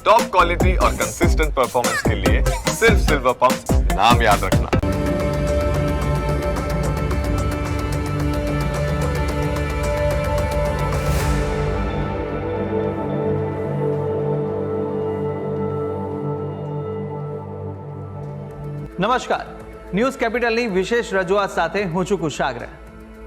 Top quality और consistent performance के लिए सिर्फ सिल्वर पंप नाम याद रखना। નમસ્કાર, ન્યૂઝ કેપિટલની વિશેષ રજૂઆત સાથે હું છું કુશાગ્ર.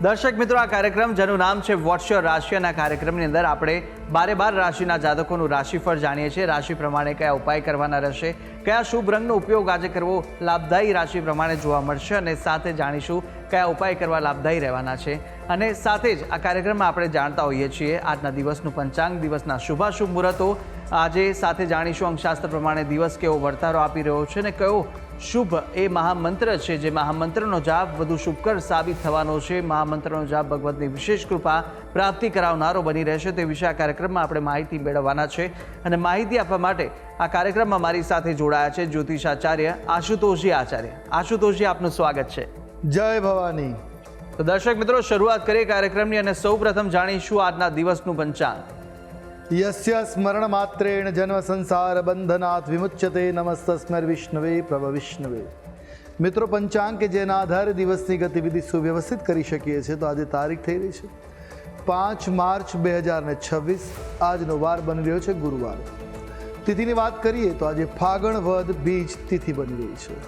દર્શક મિત્રો, આ કાર્યક્રમ જેનું નામ છે વોટ્સ યોર રાશિ, અને આ કાર્યક્રમની અંદર આપણે 12 રાશિના જાતકોનું રાશિફળ જાણીએ છીએ. રાશિ પ્રમાણે કયા ઉપાય કરવાના રહેશે, કયા શુભ રંગનો ઉપયોગ આજે કરવો લાભદાયી રાશિ પ્રમાણે જોવા મળશે, અને સાથે જાણીશું કયા ઉપાય કરવા લાભદાયી રહેવાના છે. અને સાથે જ આ કાર્યક્રમમાં આપણે જાણતા હોઈએ છીએ આજના દિવસનું પંચાંગ, દિવસના શુભાશુભ મુહૂર્તો. આજે સાથે જાણીશું અંકશાસ્ત્ર પ્રમાણે દિવસ કેવો વર્તારો આપી રહ્યો છે, અને કયો શુભ એ મહામંત્ર છે જે મહામંત્રનો જાપ વધુ શુભકર સાબિત થવાનો છે. મહામંત્રનો જાપ ભગવતની વિશેષ કૃપા પ્રાપ્તિ કરાવનારો બની રહેશે. તે વિશે આ કાર્યક્રમમાં આપણે માહિતી મેળવવાના છે, અને માહિતી આપવા માટે આ કાર્યક્રમમાં મારી સાથે જોડાયા છે જ્યોતિષાચાર્ય આશુતોષજી આચાર્ય. આશુતોષજી, આપનું સ્વાગત છે. જય ભવાની. તો દર્શક મિત્રો, શરૂઆત કરીએ કાર્યક્રમની, અને સૌ પ્રથમ જાણીશું આજના દિવસનું પંચાંગ. યસ્ય સ્મરણ માત્રેણ જન્મ સંસાર બંધનાથ વિમુચ્યતે નમસ્તસ્મૈ વિષ્ણવે પ્રભ વિષ્ણવે. મિત્રો, પંચાંગ કે જેના આધારે દિવસની ગતિવિધિ સુવ્યવસ્થિત કરી શકીએ છીએ. તો આજે તારીખ થઈ રહી છે 5 માર્ચ 2026. આજનો વાર બની રહ્યો છે ગુરુવાર. તિથિની વાત કરીએ તો આજે ફાગણ વદ બીજ તિથિ બની રહી છે.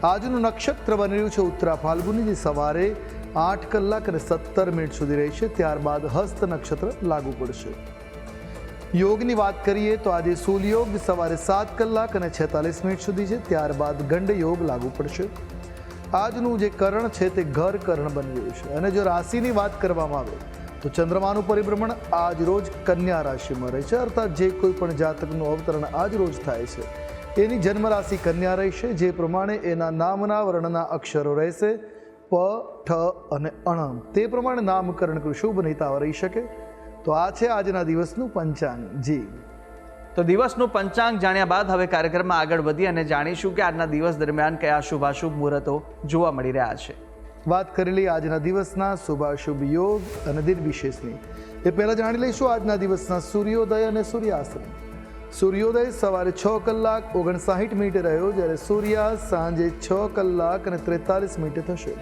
આજનું નક્ષત્ર બની રહ્યું છે ઉત્તરા ફાલ્ગુની, જે સવારે 8 કલાક અને 17 મિનિટ સુધી રહેશે. ત્યારબાદ હસ્ત નક્ષત્ર લાગુ પડશે. યોગની વાત કરીએ તો આજે સૂર્યયોગ સવારે 7 કલાક અને 46 મિનિટ સુધી છે. ત્યારબાદ ગંડ યોગ લાગુ પડશે. આજનું જે કરણ છે તે ઘર કરણ બની રહ્યું છે. અને જો રાશિની વાત કરવામાં આવે તો ચંદ્રમાનું પરિભ્રમણ આજ રોજ કન્યા રાશિમાં રહે છે. અર્થાત જે કોઈ પણ જાતકનું અવતરણ આજ રોજ થાય છે એની જન્મ રાશિ કન્યા રહેશે. જે પ્રમાણે એના નામના વર્ણના અક્ષરો રહેશે પ, ઠ અને અણ, તે પ્રમાણે નામકરણ શુભ નહિતાવ રહી શકે. તો આ છે આજના દિવસનું પંચાંગ. જી, તો દિવસનું પંચાંગ જાણ્યા બાદ હવે કાર્યક્રમમાં આગળ વધી અને જાણીશું કે આજના દિવસ દરમિયાન કયા શુભાશુભ મુહૂર્તો જોવા મળી રહ્યા છે. વાત કરેલી આજના દિવસના શુભાશુભ યોગ અને દિન વિશેષની. એ પહેલાં જાણી લઈશું આજના દિવસના સૂર્યોદય અને સૂર્યાસ્ત. સૂર્યોદય સવારે 6 કલાક 59 મિનિટે રહ્યો, જ્યારે સૂર્યાસ્ત સાંજે 6 કલાક અને 43 મિનિટે થશે.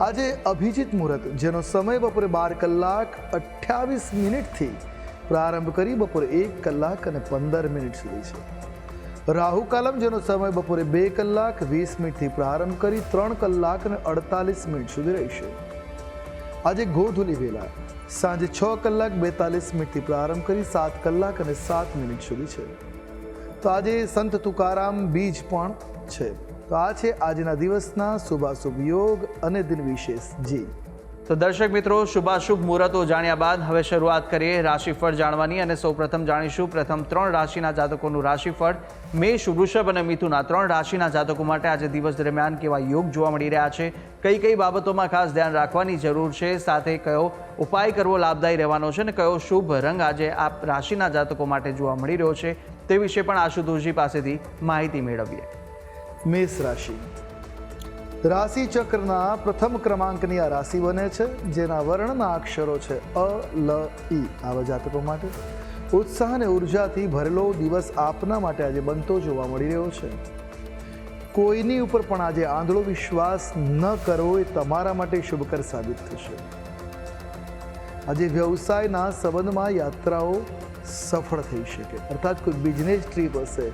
આજે અભિજીત મુહૂર્ત, જેનો સમય બપોરે 12 કલાક 28 મિનિટથી પ્રારંભ કરી બપોરે 1 કલાક અને 15 મિનિટ સુધી છે. રાહુ કાલમ, જેનો સમય બપોરે 2 કલાક 20 મિનિટથી પ્રારંભ કરી 3 કલાક અને 48 મિનિટ સુધી રહેશે. આજે ગોધૂલી વેલા સાંજે 6 કલાક 42 મિનિટથી પ્રારંભ કરી 7 કલાક અને 7 મિનિટ સુધી છે. તો આજે સંત તુકારામ બીજ પણ છે. તો આ છે આજના દિવસના શુભાશુભ યોગ અને દિન વિશેષ. જી, તો દર્શક મિત્રો, શુભાશુભ મુહૂર્તો જાણ્યા બાદ હવે શરૂઆત કરીએ રાશિફળ જાણવાની, અને સૌપ્રથમ જાણીશું પ્રથમ 3 રાશિના જાતકોનું રાશિફળ. મેષ, વૃષભ અને મિથુન, આ 3 રાશિના જાતકો માટે આજે દિવસ દરમિયાન કેવા યોગ જોવા મળી રહ્યા છે, કઈ કઈ બાબતોમાં ખાસ ધ્યાન રાખવાની જરૂર છે, સાથે કયો ઉપાય કરવો લાભદાયી રહેવાનો છે, અને કયો શુભ રંગ આજે આ રાશિના જાતકો માટે જોવા મળી રહ્યો છે, તે વિશે પણ આશુતોષજી પાસેથી માહિતી મેળવીએ. મેષ રાશિ. રાશિ ચક્રના પ્રથમ ક્રમાંકની આ રાશિ બને છે, જેના વર્ણના અક્ષરો છે અ, લ, ઈ. આવા જાતકો માટે ઉત્સાહ અને ઉર્જાથી ભરેલો દિવસ આપના માટે આજે બનતો જોવા મળી રહ્યો છે. કોઈની ઉપર પણ આજે આંધળો વિશ્વાસ ન કરવો એ તમારા માટે શુભકર સાબિત થશે. આજે વ્યવસાયના સંબંધમાં યાત્રાઓ સફળ થઈ શકે. અર્થાત કોઈ બિઝનેસ ટ્રીપ હશે,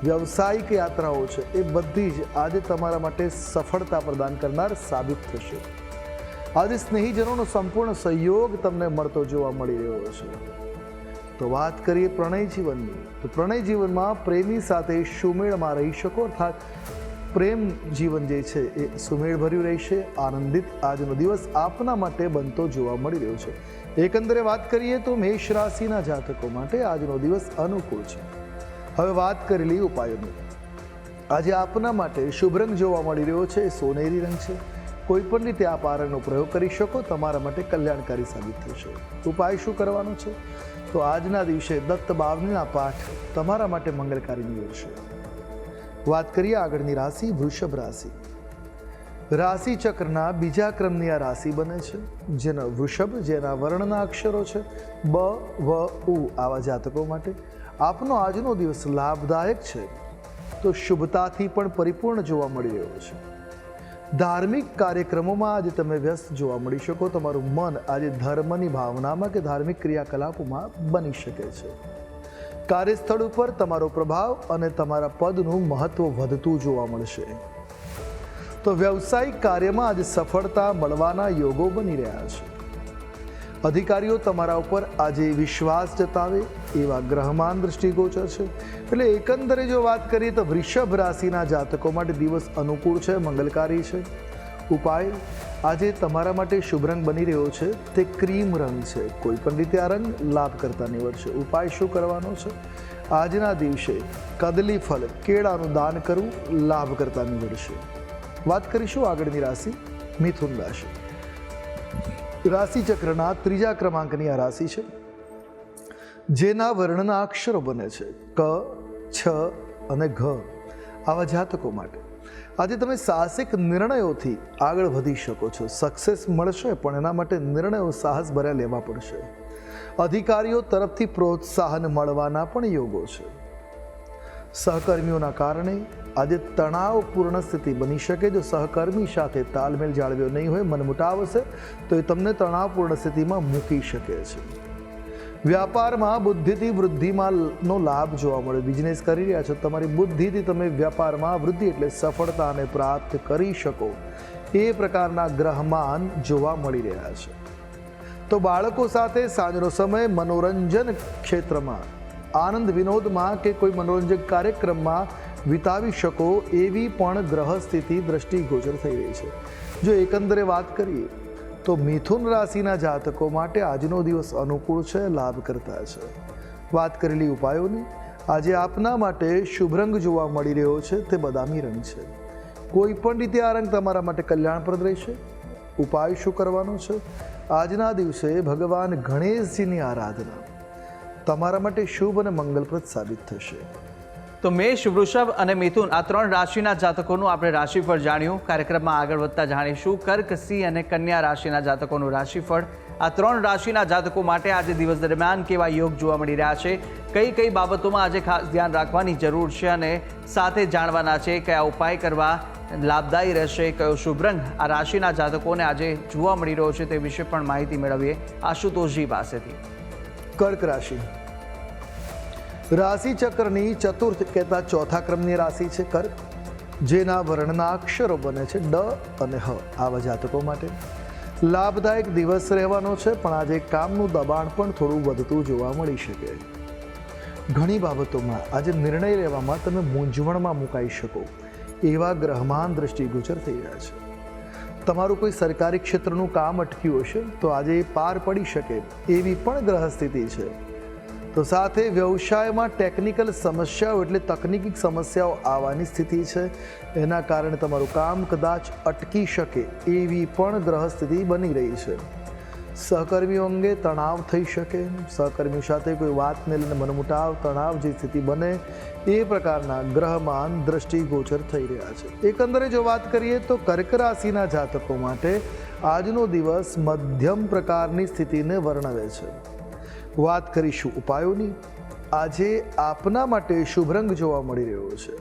વ્યવસાયિક યાત્રાઓ છે, એ બધી જ આજે તમારા માટે સફળતા પ્રદાન કરનાર સાબિત થશે. આજે સ્નેહીજનોનો સંપૂર્ણ સહયોગ તમને મળતો જોવા મળી રહ્યો છે. તો વાત કરીએ પ્રણય જીવનની. તો પ્રણય જીવનમાં પ્રેમી સાથે સુમેળમાં રહી શકો, અર્થાત પ્રેમ જીવન જે છે એ સુમેળભર્યું રહેશે. આનંદિત આજનો દિવસ આપના માટે બનતો જોવા મળી રહ્યો છે. એકંદરે વાત કરીએ તો મેષ રાશિના જાતકો માટે આજનો દિવસ અનુકૂળ છે. હવે વાત કરેલી ઉપાયોની. આજે આપના માટે શુભ રંગ જોવા મળી રહ્યો છે એ સોનેરી રંગ છે. કોઈ પણ રીતે આપ આ રંગનો પ્રયોગ કરી શકો, તમારા માટે કલ્યાણકારી સાબિત થશે. ઉપાય શું કરવાનો છે? તો આજના દિવસે દત્ત બાવનીના પાઠ તમારા માટે મંગળકારી નીવડશે. વાત કરીએ આગળની રાશિ વૃષભ રાશિ. રાશિ ચક્રના બીજા ક્રમની આ રાશિ બને છે, જેનો વૃષભ, જેના વર્ણના અક્ષરો છે બ, વ, ઉ. આવા જાતકો માટે આપનો આજનો દિવસ લાભદાયક છે તો શુભતાથી પણ પરિપૂર્ણ જોવા મળી રહ્યો છે. ધાર્મિક કાર્યક્રમોમાં આજે તમે વ્યસ્ત જોવા મળી શકો. તમારું મન આજે ધર્મની ભાવનામાં કે ધાર્મિક ક્રિયાકલાપોમાં બની શકે છે. કાર્યસ્થળ ઉપર તમારો પ્રભાવ અને તમારા પદનું મહત્વ વધતું જોવા મળશે. તો વ્યવસાયિક કાર્યમાં આજે સફળતા મળવાના યોગો બની રહ્યા છે. અધિકારીઓ તમારા ઉપર આજે વિશ્વાસ જતાવે એવા ગ્રહમાન દૃષ્ટિગોચર છે. એટલે એકંદરે જો વાત કરીએ તો વૃષભ રાશિના જાતકો માટે દિવસ અનુકૂળ છે, મંગલકારી છે. ઉપાય આજે તમારા માટે શુભ રંગ બની રહ્યો છે તે ક્રીમ રંગ છે. કોઈ પણ રીતે આ રંગ લાભકર્તા નીવડશે. ઉપાય શું કરવાનો છે? આજના દિવસે કદલી ફળ કેળાનું દાન કરવું લાભકર્તા નીવડશે. વાત કરીશું આગળની રાશિ મિથુન રાશિ. રાશિ ચક્રના ત્રીજા ક્રમાંકની આ રાશિ છે જેના વર્ણના અક્ષરો બને છે ક, છ અને ઘ. આવા જાતકો માટે આજે તમે સાહસિક નિર્ણયોથી આગળ વધી શકો છો. સક્સેસ મળશે પણ એના માટે નિર્ણયો સાહસ ભર્યા લેવા પડશે. અધિકારીઓ તરફથી પ્રોત્સાહન મળવાના પણ યોગો છે. સહકર્મીઓના કારણે આજે તણાવપૂર્ણ સ્થિતિ બની શકે. જો સહકર્મી સાથે તાલમેલ જાળવ્યો નહીં હોય, મનમુટાવ હશે તો એ તમને તણાવપૂર્ણ સ્થિતિમાં મૂકી શકે છે. વ્યાપારમાં બુદ્ધિથી વૃદ્ધિમાંનો લાભ જોવા મળે. બિઝનેસ કરી રહ્યા છો, તમારી બુદ્ધિથી તમે વ્યાપારમાં વૃદ્ધિ એટલે સફળતાને પ્રાપ્ત કરી શકો એ પ્રકારના ગ્રહમાન જોવા મળી રહ્યા છે. તો બાળકો સાથે સાંજનો સમય મનોરંજન ક્ષેત્રમાં, આનંદ વિનોદમાં કે કોઈ મનોરંજક કાર્યક્રમમાં વિતાવી શકો એવી પણ ગ્રહ સ્થિતિ દ્રષ્ટિગોચર થઈ રહી છે. જો એકંદરે વાત કરીએ તો મિથુન રાશિના જાતકો માટે આજનો દિવસ અનુકૂળ છે, લાભકર્તા છે. વાત કરેલી ઉપાયોની, આજે આપના માટે શુભ રંગ જોવા મળી રહ્યો છે તે બદામી રંગ છે. કોઈ પણ રીતે આ રંગ તમારા માટે કલ્યાણપ્રદ રહેશે. ઉપાય શું કરવાનો છે? આજના દિવસે ભગવાન ગણેશજીની આરાધના તમારા માટે શુભ અને મંગલપ્રદ સાબિત થશે. તો મેષ, વૃષભ અને મિથુન આ ત્રણ રાશિના જાતકોનું આપણે રાશિફળ જાણ્યું. કાર્યક્રમમાં આગળ વધતા જાણીશું કર્ક, સિંહ અને કન્યા રાશિના જાતકોનું રાશિફળ. આ ત્રણ રાશિના જાતકો માટે આજે દિવસ દરમિયાન કેવા યોગ જોવા મળી રહ્યા છે, કઈ કઈ બાબતોમાં આજે ખાસ ધ્યાન રાખવાની જરૂર છે અને સાથે જાણવાના છે કયા ઉપાય કરવા લાભદાયી રહેશે, કયો શુભ રંગ આ રાશિના જાતકોને આજે જોવા મળી રહ્યો છે તે વિશે પણ માહિતી મેળવીએ આશુતોષજી પાસેથી. કર્ક રાશિ રાશિ ચક્રની ચતુર્થ કહેતા ચોથા ક્રમની રાશિ છે કર્ક, જેના વર્ણના અક્ષરો બને છે ડ અને હ. આવા જાતકો માટે લાભદાયક દિવસ રહેવાનો છે, પણ આજે કામનું દબાણ પણ થોડું વધતું જોવા મળી શકે. ઘણી બાબતોમાં આજે નિર્ણય લેવામાં તમે મૂંઝવણમાં મુકાઈ શકો એવા ગ્રહમાન દ્રષ્ટિગોચર થઈ રહ્યા છે. તમારું કોઈ સરકારી ક્ષેત્રનું કામ અટક્યું હશે તો આજે એ પાર પડી શકે એવી પણ ગ્રહ સ્થિતિ છે. તો સાથે વ્યવસાયમાં ટેકનિકલ સમસ્યાઓ એટલે તકનિકી સમસ્યાઓ આવવાની સ્થિતિ છે. એના કારણે તમારું કામ કદાચ અટકી શકે એવી પણ ગ્રહ સ્થિતિ બની રહી છે. સહકર્મીઓ અંગે તણાવ થઈ શકે. સહકર્મીઓ સાથે કોઈ વાતને લઈને મનમુટાવ, તણાવ જે સ્થિતિ બને એ પ્રકારના ગ્રહમાન દ્રષ્ટિગોચર થઈ રહ્યા છે. એકંદરે જો વાત કરીએ તો કર્ક રાશિના જાતકો માટે આજનો દિવસ મધ્યમ પ્રકારની સ્થિતિને વર્ણવે છે. વાત કરીશું ઉપાયોની. આજે આપના માટે શુભ રંગ જોવા મળી રહ્યો છે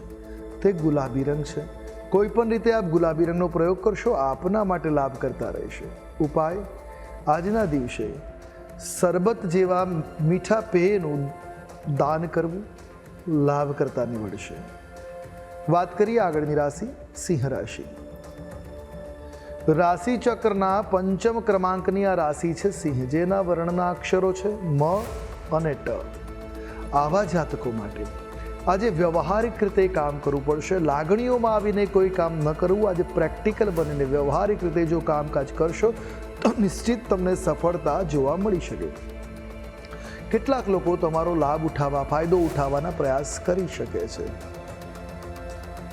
તે ગુલાબી રંગ છે. કોઈ પણ રીતે આપ ગુલાબી રંગનો પ્રયોગ કરશો આપના માટે લાભ કરતા રહેશે. ઉપાય આજના દિવસે શરબત જેવા મીઠા પેયનું દાન કરવું લાભ કરતા નીવડશે. વાત કરીએ આગળની રાશિ સિંહ રાશિ. રાશિ ચક્રના પંચમ ક્રમાંકની આ રાશિ છે સિંહ, જેના વર્ણના અક્ષરો છે મ અને ટ. આવા જાતકો માટે આજે વ્યવહારિક રીતે કામ કરવું પડશે. લાગણીઓમાં આવીને કોઈ કામ ન કરવું. આજે પ્રેક્ટિકલ બનીને વ્યવહારિક રીતે જો કામકાજ કરશો તો નિશ્ચિત તમને સફળતા જોવા મળી શકે. કેટલાક લોકો તમારો લાભ ઉઠાવવા, ફાયદો ઉઠાવવાના પ્રયાસ કરી શકે છે.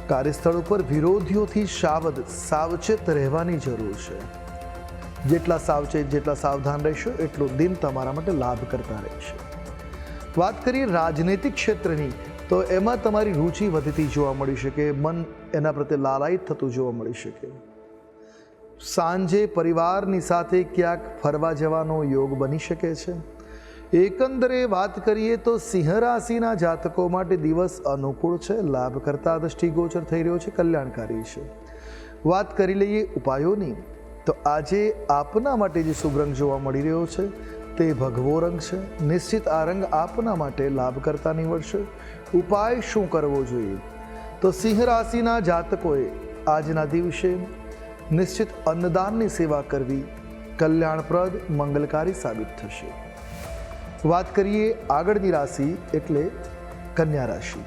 કાર્યસ્થળ ઉપર વિરોધીઓથી સાવચેત રહેવાની જરૂર છે. જેટલા સાવચેત, જેટલા સાવધાન રહેશો એટલું દિન તમારા માટે લાભ કરતા રહેશે. વાત કરીએ રાજનૈતિક ક્ષેત્રની તો એમાં તમારી રુચિ વધતી જોવા મળી શકે. મન એના પ્રત્યે લાલાયિત થતું જોવા મળી શકે. સાંજે પરિવારની સાથે ક્યાંક ફરવા જવાનો યોગ બની શકે છે. એકંદરે વાત કરીએ તો સિંહ રાશિના જાતકો માટે દિવસ અનુકૂળ છે, લાભ કરતા દ્રષ્ટિગોચર થઈ રહ્યો છે, કલ્યાણકારી છે. વાત કરી લઈએ ઉપાયોની, તો આજે આપના માટે જે શુભ રંગ જોવા મળી રહ્યો છે તે ભગવો રંગ છે. નિશ્ચિત આ રંગ આપના માટે લાભ કરતા નીવડશે. ઉપાય શું કરવો જોઈએ? તો સિંહ રાશિના જાતકોએ આજના દિવસે નિશ્ચિત અન્નદાનની સેવા કરવી કલ્યાણપ્રદ મંગલકારી સાબિત થશે. વાત કરીએ આગળની રાશિ એટલે કન્યા રાશિ.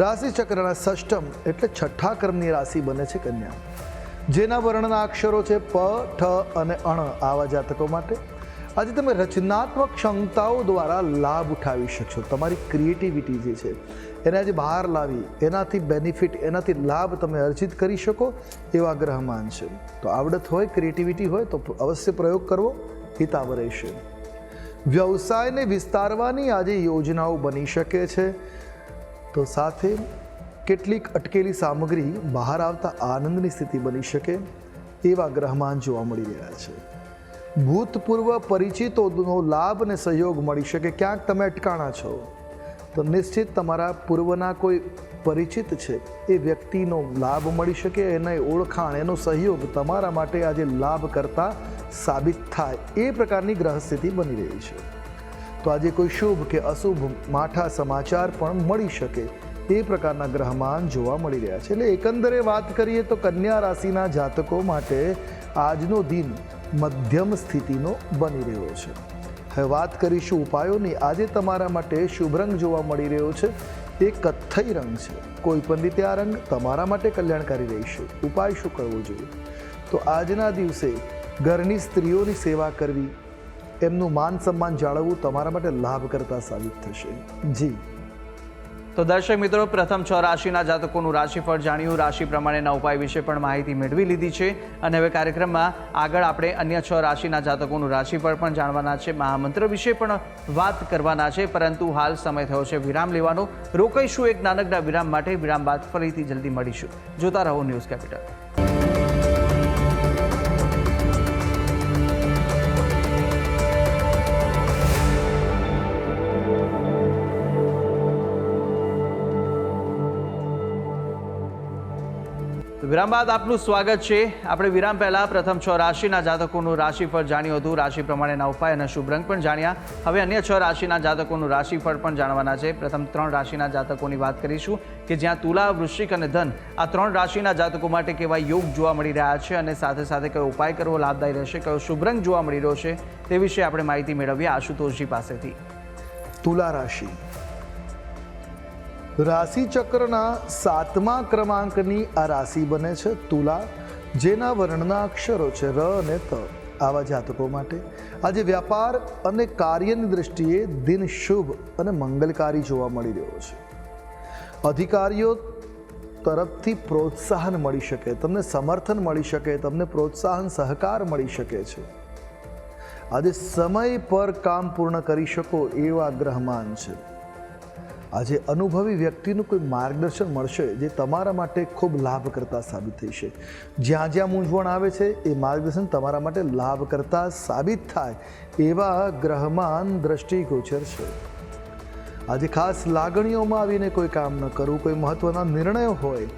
રાશિ ચક્રના ષષ્ઠમ એટલે છઠ્ઠા ક્રમની રાશિ બને છે કન્યા, જેના વર્ણના અક્ષરો છે પ, ઠ અને અણ. આવા જાતકો માટે આજે તમે રચનાત્મક ક્ષમતાઓ દ્વારા લાભ ઉઠાવી શકશો. તમારી ક્રિએટિવિટી જે છે એને આજે બહાર લાવી એનાથી બેનિફિટ, એનાથી લાભ તમે અર્જિત કરી શકો એવા ગ્રહમાન છે. તો આવડત હોય, ક્રિએટિવિટી હોય તો અવશ્ય પ્રયોગ કરવો હિતાવ રહેશે. વ્યવસાયને વિસ્તારવાની આજે યોજનાઓ બની શકે છે. તો સાથે કેટલીક અટકેલી સામગ્રી બહાર આવતા આનંદની સ્થિતિ બની શકે એવા ગ્રહમાન જોવા મળી રહ્યા છે. ભૂતપૂર્વ પરિચિતોનો લાભ અને સહયોગ મળી શકે. ક્યાંક તમે અટકાણા છો તો નિશ્ચિત તમારા પૂર્વના કોઈ પરિચિત છે એ વ્યક્તિનો લાભ મળી શકે. એની ઓળખાણ, એનો સહયોગ તમારા માટે આજે લાભ કરતા સાબિત થાય એ પ્રકારની ગ્રહ સ્થિતિ બની રહી છે. તો આજે કોઈ શુભ કે અશુભ માઠા સમાચાર પણ મળી શકે એ પ્રકારના ગ્રહમાન જોવા મળી રહ્યા છે. એટલે એકંદરે વાત કરીએ તો કન્યા રાશિના જાતકો માટે આજનો દિન મધ્યમ સ્થિતિનો બની રહ્યો છે. હવે વાત કરીશું ઉપાયોની. આજે તમારા માટે શુભ રંગ જોવા મળી રહ્યો છે એ કથ્થઈ રંગ છે. કોઈ પણ રીતે આ રંગ તમારા માટે કલ્યાણકારી રહેશે. ઉપાય શું કરવો જોઈએ? તો આજના દિવસે ઘરની સ્ત્રીઓની સેવા કરવી, એમનું માન સન્માન જાળવવું તમારા માટે લાભ કરતા સાબિત થશે. જી તો દર્શક મિત્રો, પ્રથમ 6 રાશિના જાતકોનું રાશિફળ જાણ્યું, રાશિ પ્રમાણેના ઉપાય વિશે પણ માહિતી મેળવી લીધી છે. અને હવે કાર્યક્રમમાં આગળ આપણે અન્ય 6 રાશિના જાતકોનું રાશિફળ પણ જાણવાના છે, મહામંત્ર વિશે પણ વાત કરવાના છે. પરંતુ હાલ સમય થયો છે વિરામ લેવાનો. રોકાઈશું એક નાનકડા વિરામ માટે. વિરામ બાદ ફરીથી જલ્દી મળીશું. જોતા રહો ન્યૂઝ કેપિટલ. વિરામ બાદ આપનું સ્વાગત છે. આપણે વિરામ પહેલા પ્રથમ 6 રાશિના જાતકોનું રાશિફળ જાણ્યું હતું, રાશિ પ્રમાણેના ઉપાય અને શુભ રંગ પણ જાણ્યા. હવે અન્ય 6 રાશિના જાતકોનું રાશિફળ પણ જાણવાના છે. પ્રથમ 3 રાશિના જાતકોની વાત કરીશું કે જ્યાં તુલા, વૃશ્ચિક અને ધન આ 3 રાશિના જાતકો માટે કેવા યોગ જોવા મળી રહ્યા છે અને સાથે સાથે કયો ઉપાય કરવો લાભદાયી રહેશે, કયો શુભ રંગ જોવા મળી રહ્યો છે તે વિશે આપણે માહિતી મેળવીએ આશુતોષજી પાસેથી. તુલા રાશિ રાશિ ચક્રના 7મા ક્રમાંકની આ રાશિ બને છે તુલા, જેના વર્ણના અક્ષરો છે ર અને ત. આવા જાતકો માટે આજે વ્યાપાર અને કાર્યની દ્રષ્ટિએ દિન શુભ અને મંગલકારી જોવા મળી રહ્યો છે. અધિકારીઓ તરફથી પ્રોત્સાહન મળી શકે, તમને સમર્થન મળી શકે, તમને પ્રોત્સાહન સહકાર મળી શકે છે. આજે સમય પર કામ પૂર્ણ કરી શકો એવા ગ્રહમાન છે. આજે અનુભવી વ્યક્તિનું કોઈ માર્ગદર્શન મળશે જે તમારા માટે ખૂબ લાભ કરતા સાબિત થશે. જ્યાં જ્યાં મૂંઝવણ આવે છે એ માર્ગદર્શન તમારા માટે લાભ કરતા સાબિત થાય એવા ગ્રહમાન દ્રષ્ટિગોચર છે. આજે ખાસ લાગણીઓમાં આવીને કોઈ કામ ન કરવું, કોઈ મહત્વના નિર્ણયો હોય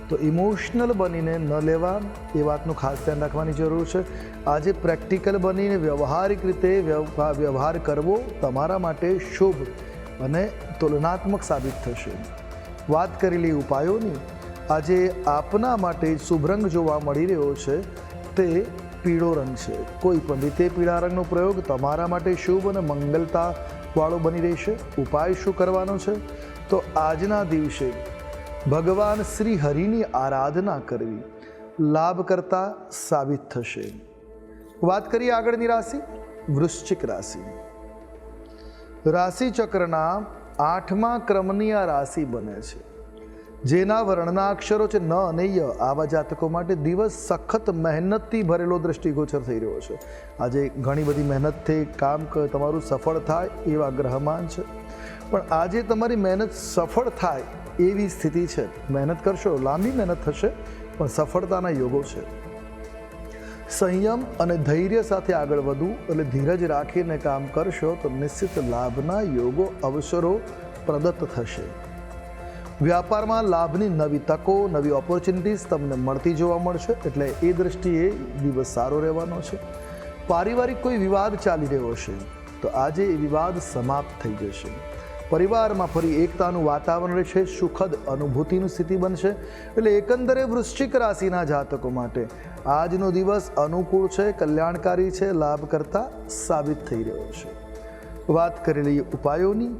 તો ઇમોશનલ બનીને ન લેવા એ વાતનું ખાસ ધ્યાન રાખવાની જરૂર છે. આજે પ્રેક્ટિકલ બનીને વ્યવહારિક રીતે વ્યવહાર કરવો તમારા માટે શુભ અને તુલનાત્મક સાબિત થશે. વાત કરેલી ઉપાયોની, આજે આપના માટે શુભ રંગ જોવા મળી રહ્યો છે તે પીળો રંગ છે. કોઈ પણ રીતે પીળા રંગનો પ્રયોગ તમારા માટે શુભ અને મંગલતા વાળો બની રહેશે. ઉપાય શું કરવાનો છે? તો આજના દિવસે ભગવાન શ્રી હરિની આરાધના કરવી લાભ કરતા સાબિત થશે. વાત કરીએ આગળની રાશિ વૃશ્ચિક રાશિ. રાશિ ચક્રના 8મા ક્રમની આ રાશિ બને છે, જેના વર્ણના અક્ષરો છે ન અને ય. આવા જાતકો માટે દિવસ સખત મહેનતથી ભરેલો દ્રષ્ટિગોચર થઈ રહ્યો છે. આજે ઘણી બધી મહેનતથી કામ તમારું સફળ થાય એવા ગ્રહમાન છે. પણ આજે તમારી મહેનત સફળ થાય એવી સ્થિતિ છે. મહેનત કરશો, લાંબી મહેનત થશે પણ સફળતાના યોગો છે. સંયમ અને ધૈર્ય સાથે આગળ વધવું એટલે ધીરજ રાખીને કામ કરશો તો નિશ્ચિત લાભના યોગો અવસરો પ્રદત્ત થશે. વ્યાપારમાં લાભની નવી તકો, નવી ઓપોર્ચ્યુનિટીઝ તમને મળતી જોવા મળશે, એટલે એ દ્રષ્ટિએ દિવસ સારો રહેવાનો છે. પારિવારિક કોઈ વિવાદ ચાલી રહ્યો છે તો આજે એ વિવાદ સમાપ્ત થઈ જશે. પરિવારમાં ફરી એકતાનું વાતાવરણ રહેશે, સુખદ અનુભૂતિની સ્થિતિ બનશે. એટલે એકંદરે વૃશ્ચિક રાશિના જાતકો માટે આજનો દિવસ અનુકૂળ છે, કલ્યાણકારી છે, લાભકર્તા સાબિત થઈ રહ્યો છે. વાત કરી લઈએ ઉપાયોની,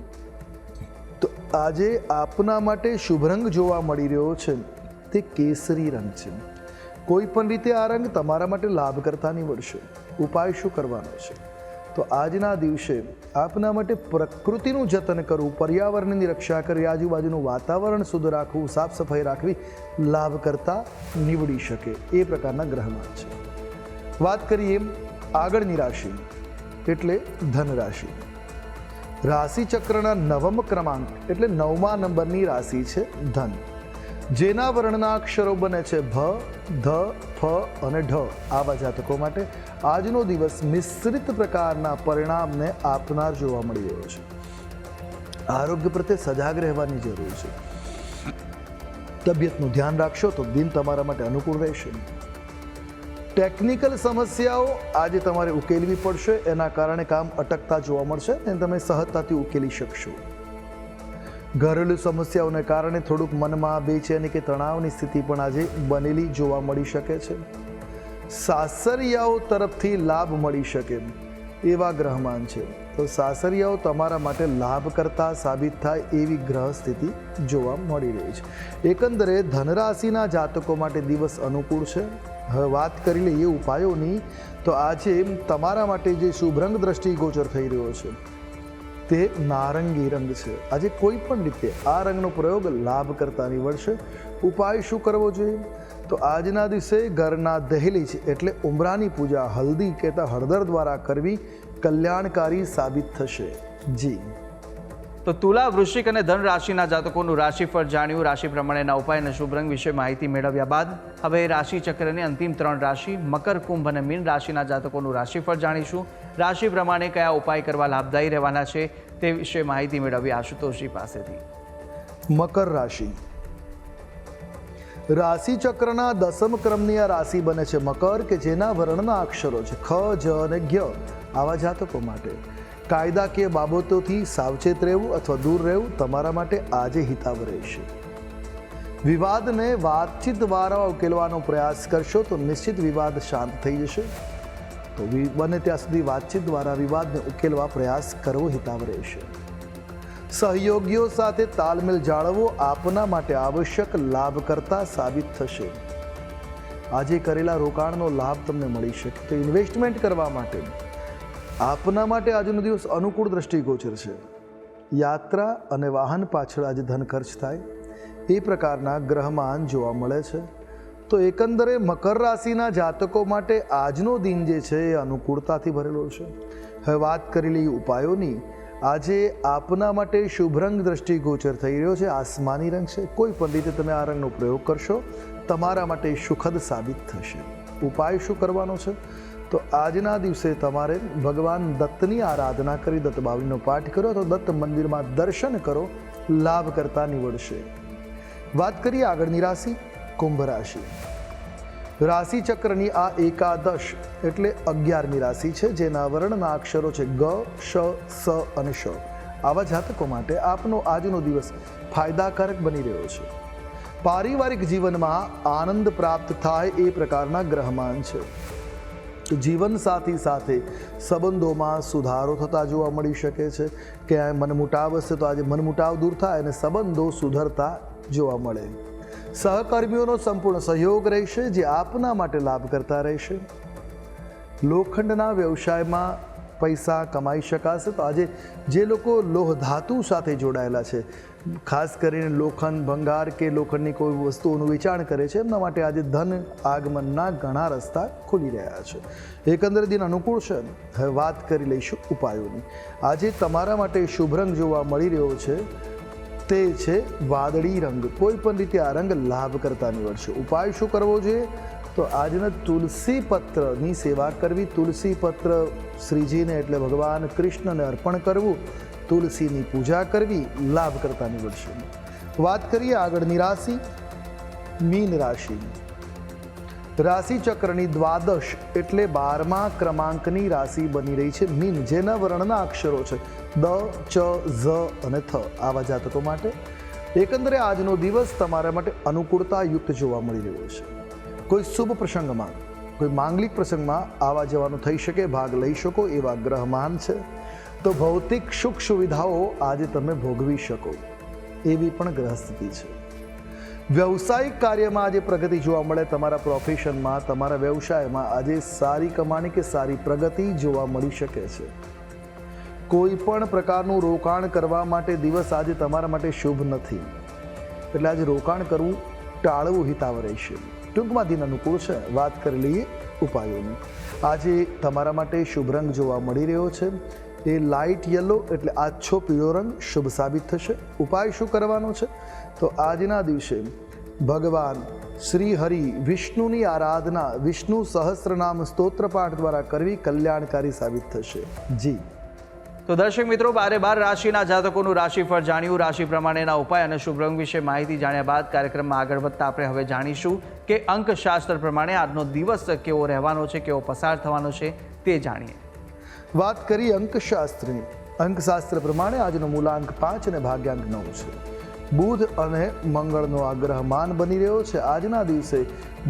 તો આજે આપના માટે શુભ રંગ જોવા મળી રહ્યો છે તે કેસરી રંગ છે. કોઈ પણ રીતે આ રંગ તમારા માટે લાભકર્તા નીવડશે. ઉપાય શું કરવાનો છે? તો આજના દિવસે આપના માટે પ્રકૃતિનું જતન કરવું, પર્યાવરણની રક્ષા કરવી, આજુબાજુનું વાતાવરણ શુદ્ધ રાખવું, સાફ સફાઈ રાખવી લાભકર્તા નીવડી શકે એ પ્રકારના ગ્રહમાન છે. વાત કરીએ આગળની રાશિ એટલે ધન રાશિ. રાશિ ચક્રના નવમ ક્રમાંક એટલે 9મા નંબરની રાશિ છે ધન. જેના વર્ણના અક્ષરો બને છે ભ, ધ, ફ અને ઢ. આવા જાતકો માટે આજનો દિવસ મિશ્રિત પ્રકારના પરિણામને આપનાર જોવા મળી રહ્યો છે. આરોગ્ય પ્રત્યે સજાગ રહેવાની જરૂર છે. તબિયતનું ધ્યાન રાખશો તો દિન તમારા માટે અનુકૂળ રહેશે. ટેકનિકલ સમસ્યાઓ આજે તમારે ઉકેલવી પડશે, એના કારણે કામ અટકતા જોવા મળશે અને તમે સહજતાથી ઉકેલી શકશો. ઘરેલું સમસ્યાઓને કારણે થોડુંક મનમાં બેચેની કે તણાવની સ્થિતિ પણ આજે બનેલી જોવા મળી શકે છે. સાસરિયાઓ તરફથી લાભ મળી શકે એવા ગ્રહમાન છે, તો સાસરિયાઓ તમારા માટે લાભકર્તા સાબિત થાય એવી ગ્રહ સ્થિતિ જોવા મળી રહી છે. એકંદરે ધનરાશિના જાતકો માટે દિવસ અનુકૂળ છે. હવે વાત કરી લઈએ ઉપાયોની, તો આજે તમારા માટે જે શુભ રંગ દ્રષ્ટિગોચર થઈ રહ્યો છે તે નારંગી રંગ છે. આજે કોઈ પણ રીતે આ રંગનો પ્રયોગ લાભકર્તા નીવડશે. ઉપાય શું કરવો જોઈએ? તો આજના દિવસે ઘરના દહેલીજ એટલે ઉંબરાની પૂજા હલ્દી કહેતા હળદર દ્વારા કરવી કલ્યાણકારી સાબિત થશે. જી તો તુલા, વૃશ્ચિક અને ધન રાશિના જાતકોનું રાશિફળ જાણ્યું. રાશિ પ્રમાણેના ઉપાય અને શુભ રંગ વિશે માહિતી મેળવ્યા બાદ હવે રાશિ ચક્રની અંતિમ 3 રાશિ મકર, કુંભ અને મીન રાશિના જાતકોનું રાશિફળ જાણીશું. રાશિ પ્રમાણે કયા ઉપાય કરવા લાભદાયી રહેવાના છે તે વિશે માહિતી મેળવી આશુતોષજી પાસેથી. મકર રાશિ. રાશિ ચક્રના 10મ ક્રમની આ રાશિ બને છે મકર, કે જેના વર્ણના અક્ષરો છે ખ, જ અને જ્ઞ. આવા જાતકો માટે કાયદાકીય બાબતોથી સાવચેત રહેવું અથવા દૂર રહેવું તમારા માટે આજે હિતાવ રહેશે. વિવાદને વાતચીત દ્વારા ઉકેલવાનો પ્રયાસ કરશો તો નિશ્ચિત વિવાદ શાંત થઈ જશે. તો બને ત્યાં સુધી વાતચીત દ્વારા વિવાદને ઉકેલવા પ્રયાસ કરવો હિતાવ રહેશે. સહયોગીઓ સાથે તાલમેલ જાળવવો આપના માટે આવશ્યક લાભકર્તા સાબિત થશે. આજે કરેલા રોકાણનો લાભ તમને મળી શકે, તો ઇન્વેસ્ટમેન્ટ કરવા માટે આપના માટે આજનો દિવસ અનુકૂળ દ્રષ્ટિગોચર છે. યાત્રા અને વાહન પાછળ આજે ધન ખર્ચ થાય એ પ્રકારના ગ્રહમાન જોવા મળે છે. તો એકંદરે મકર રાશિના જાતકો માટે આજનો દિન જે છે એ અનુકૂળતાથી ભરેલો છે. હવે વાત કરી લઈએ ઉપાયોની. આજે આપના માટે શુભ રંગ દ્રષ્ટિગોચર થઈ રહ્યો છે આસમાની રંગ છે. કોઈ પણ રીતે તમે આ રંગનો પ્રયોગ કરશો તમારા માટે સુખદ સાબિત થશે. ઉપાય શું કરવાનો છે? તો આજના દિવસે તમારે ભગવાન દત્તની આરાધના કરી દત્ત બાવલીનો પાઠ કરો તો દત્ત મંદિરમાં દર્શન કરો, લાભકર્તા નીવડશે. વાત કરીએ આગળની રાશિ કુંભ રાશિ. રાશિ ચક્રની આ એકાદશ એટલે 11મી રાશિ છે, જેના વર્ણના અક્ષરો છે ગ, શ, સ અને શ. આવા જાતકો માટે આપનો આજનો દિવસ ફાયદાકારક બની રહ્યો છે. પારિવારિક જીવનમાં આનંદ પ્રાપ્ત થાય એ પ્રકારના ગ્રહમાન છે. જીવનસાથી સાથે સંબંધોમાં સુધારો થતા જોવા મળી શકે છે. ક્યાંય મનમુટાવ હશે તો આજે મનમુટાવ દૂર થાય અને સંબંધો સુધરતા જોવા મળે. સહકર્મીઓનો સંપૂર્ણ સહયોગ રહેશે, જે આપના માટે લાભકર્તા રહેશે. લોખંડના વ્યવસાયમાં પૈસા કમાઈ શકાશે. તો આજે જે લોકો લોહ ધાતુ સાથે જોડાયેલા છે, ખાસ કરીને લોખંડ, ભંગાર કે લોખંડની કોઈ વસ્તુઓનું વેચાણ કરે છે, એમના માટે આજે ધન આગમનના ઘણા રસ્તા ખુલી રહ્યા છે. એકંદરે દિન અનુકૂળ છે. હવે વાત કરી લઈશું ઉપાયોની. આજે તમારા માટે શુભ રંગ જોવા મળી રહ્યો છે તે છે વાદળી રંગ. કોઈ પણ રીતે આ રંગ લાભકર્તા નીવડશે. ઉપાય શું કરવો જોઈએ? તો આજના તુલસી પત્રની સેવા કરવી, તુલસી પત્ર શ્રીજીને એટલે ભગવાન કૃષ્ણને અર્પણ કરવું, તુલસીની પૂજા કરવી લાભકર્તા નીવડશે. વાત કરીએ આગળની રાશિ મીન રાશિની. રાશિ ચક્રની દ્વાદશ એટલે 12મા ક્રમાંકની રાશિ બની રહી છે મીન, જેના વર્ણના અક્ષરો છે દ, ચ, ઝ અને થ. આવા જાતકો માટે એકંદરે આજનો દિવસ તમારા માટે અનુકૂળતાયુક્ત જોવા મળી રહ્યો છે. કોઈ શુભ પ્રસંગમાં, કોઈ માંગલિક પ્રસંગમાં આવવા જવાનું થઈ શકે, ભાગ લઈ શકો એવા ગ્રહમાન છે. તો ભૌતિક સુખ સુવિધાઓ આજે તમે ભોગવી શકો એવી પણ ગ્રહ સ્થિતિ છે. વ્યવસાયિક કાર્યમાં આજે પ્રગતિ જોવા મળે. તમારા પ્રોફેશનમાં, તમારા વ્યવસાયમાં આજે સારી કમાણી કે સારી પ્રગતિ જોવા મળી શકે છે. કોઈ પણ પ્રકારનું રોકાણ કરવા માટે દિવસ આજે તમારા માટે શુભ નથી, એટલે આજે રોકાણ કરવું ટાળવું હિતાવ રહેશે. ટૂંકમાં દિન અનુકૂળ છે. વાત કરી લઈએ ઉપાયોની. આજે તમારા માટે શુભ રંગ જોવા મળી રહ્યો છે એ લાઇટ યલો એટલે આછો પીળો રંગ શુભ સાબિત થશે. ઉપાય શું કરવાનો છે? તો આજના દિવસે ભગવાન શ્રી હરિ વિષ્ણુની આરાધના, વિષ્ણુ સહસ્રનામ સ્તોત્ર પાઠ દ્વારા કરવી કલ્યાણકારી સાબિત થશે. જી તો દર્શક મિત્રો, 12 રાશિના જાતકોનું રાશિફળ જાણ્યું. રાશિ પ્રમાણેના ઉપાય અને શુભ રંગ વિશે માહિતી જાણ્યા બાદ કાર્યક્રમમાં આગળ વધતા આપણે હવે જાણીશું કે અંકશાસ્ત્ર પ્રમાણે આજનો દિવસ કેવો રહેવાનો છે, કેવો પસાર થવાનો છે તે જાણીએ. વાત કરીએ અંકશાસ્ત્રની. અંકશાસ્ત્ર પ્રમાણે આજનો મૂલાંક 5 અને ભાગ્યાંક 9 છે. બુધ અને મંગળનો આગ્રહમાન બની રહ્યો છે. આજના દિવસે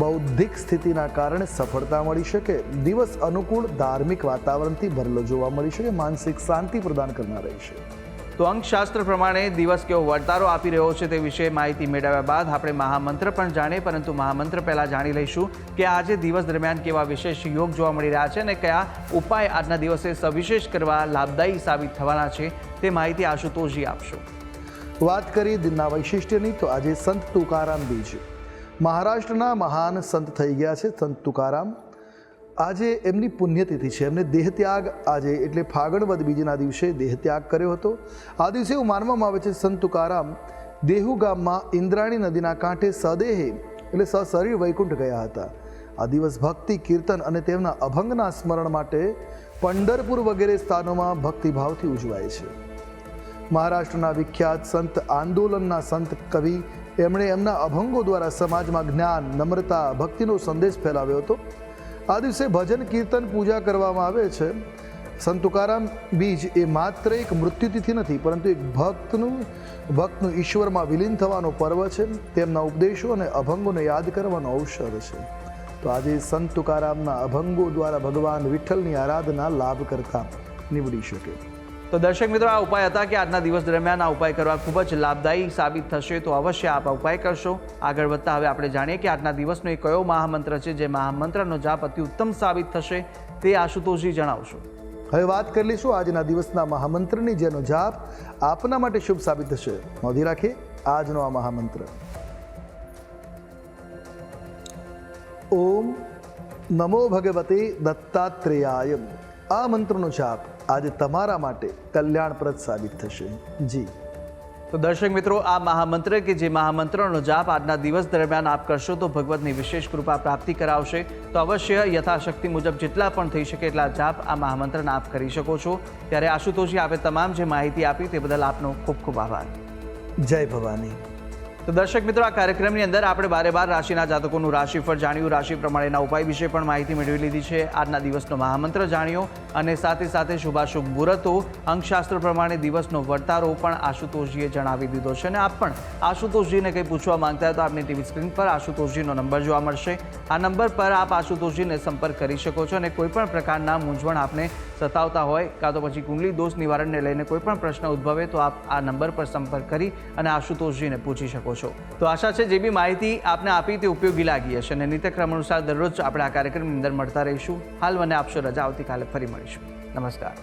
બૌદ્ધિક સ્થિતિના કારણે સફળતા મળી શકે. દિવસ અનુકૂળ ધાર્મિક વાતાવરણથી ભરેલો જોવા મળી શકે. માનસિક શાંતિ પ્રદાન કરનાર રહેશે. તો અંકશાસ્ત્ર પ્રમાણે દિવસ કેવો વર્તારો આપી રહ્યો છે તે વિશે માહિતી મેળવ્યા બાદ આપણે મહામંત્ર પણ જાણીએ, પરંતુ મહામંત્ર પહેલાં જાણી લઈશું કે આજે દિવસ દરમિયાન કેવા વિશેષ યોગ જોવા મળી રહ્યા છે અને કયા ઉપાય આજના દિવસે સવિશેષ કરવા લાભદાયી સાબિત થવાના છે તે માહિતી આશુતોષજી આપશો. વાત કરીએ દિનના વૈશિષ્ટ્યની તો આજે સંત તુકારામ બીજ. મહારાષ્ટ્રના મહાન સંત થઈ ગયા છે સંત તુકારામ. આજે એમની પુણ્યતિથિ છે. એમને દેહત્યાગ આજે એટલે ફાગણ વદ બીજના દિવસે દેહત્યાગ કર્યો હતો. આ દિવસે એવું માનવામાં આવે છે સંત તુકારામ દેહુ ગામમાં ઇન્દ્રાણી નદીના કાંઠે સદેહે એટલે સશરીર વૈકુંઠ ગયા હતા. આ દિવસ ભક્તિ, કીર્તન અને તેમના અભંગના સ્મરણ માટે પંઢરપુર વગેરે સ્થાનોમાં ભક્તિભાવથી ઉજવાય છે. મહારાષ્ટ્રના વિખ્યાત સંત આંદોલનના સંત કવિ, એમણે એમના અભંગો દ્વારા સમાજમાં જ્ઞાન, નમ્રતા, ભક્તિનો સંદેશ ફેલાવ્યો હતો. આ દિવસે ભજન, કીર્તન, પૂજા કરવામાં આવે છે. સંત તુકારામ બીજ એ માત્ર એક મૃત્યુતિથિ નથી, પરંતુ એક ભક્તનું ઈશ્વરમાં વિલીન થવાનો પર્વ છે. તેમના ઉપદેશો અને અભંગોને યાદ કરવાનો અવસર છે. તો આજે સંત તુકારામના અભંગો દ્વારા ભગવાન વિઠ્ઠલની આરાધના લાભ કરતા નીવડી શકે. તો દર્શક મિત્રો, આ ઉપાય હતા કે આજના દિવસ દરમિયાન આ ઉપાય કરવા ખૂબ જ લાભદાયી સાબિત થશે, તો અવશ્ય આપ આ ઉપાય કરશો. આગળ વધતા હવે આપણે જાણીએ કે આજના દિવસનો એ કયો મહામંત્ર છે જે મહામંત્રનો જાપ અતિ ઉત્તમ સાબિત થશે તે આશુતોષજી જણાવશો. હવે વાત કરી લઈશું આજના દિવસના મહામંત્રની, જેનો જાપ આપના માટે શુભ સાબિત થશે. નોંધી રાખીએ આજનો આ મહામંત્ર: ઓમ નમો ભગવતે દત્તાત્રેયાય. આ મંત્રનો જાપ આજે તમારા માટે કલ્યાણપ્રદ સાબિત થશે. જી તો દર્શક મિત્રો, આ મહામંત્ર કે જે મહામંત્રનો જાપ આજના દિવસ દરમિયાન આપ કરશો તો ભગવતની વિશેષ કૃપા પ્રાપ્તિ કરાવશે. તો અવશ્ય યથાશક્તિ મુજબ જેટલા પણ થઈ શકે એટલા જાપ આ મહામંત્રના આપ કરી શકો છો. ત્યારે આશુતોષજી, આપે તમામ જે માહિતી આપી તે બદલ આપનો ખૂબ ખૂબ આભાર. જય ભવાની. તો દર્શક મિત્રો, આ કાર્યક્રમની અંદર આપણે 12 રાશિના જાતકોનું રાશિફળ જાણ્યું, રાશિ પ્રમાણેના ઉપાય વિશે પણ માહિતી મેળવી લીધી છે, આજના દિવસનો મહામંત્ર જાણ્યો અને સાથે સાથે શુભાશુભ મુહૂર્તો, અંકશાસ્ત્ર પ્રમાણે દિવસનો વર્તારો પણ આશુતોષજીએ જણાવી દીધો છે. અને આપ પણ આશુતોષજીને કંઈ પૂછવા માંગતા હોય તો આપની ટીવી સ્ક્રીન પર આશુતોષજીનો નંબર જોવા મળશે. આ નંબર પર આપ આશુતોષજીને સંપર્ક કરી શકો છો અને કોઈપણ પ્રકારના મૂંઝવણ આપને સતાવતા હોય કાં તો પછી કુંડલી દોષ નિવારણને લઈને કોઈ પણ પ્રશ્ન ઉદ્ભવે તો આપ આ નંબર પર સંપર્ક કરી અને આશુતોષજીને પૂછી શકો છો. તો આશા છે જે બી માહિતી આપને આપી તે ઉપયોગી લાગી હશે અને નિત્યક્રમ અનુસાર દરરોજ આપણે આ કાર્યક્રમની અંદર મળતા રહીશું. હાલ મને આપશો રજા. આવતીકાલે ફરી મળીશું. નમસ્કાર.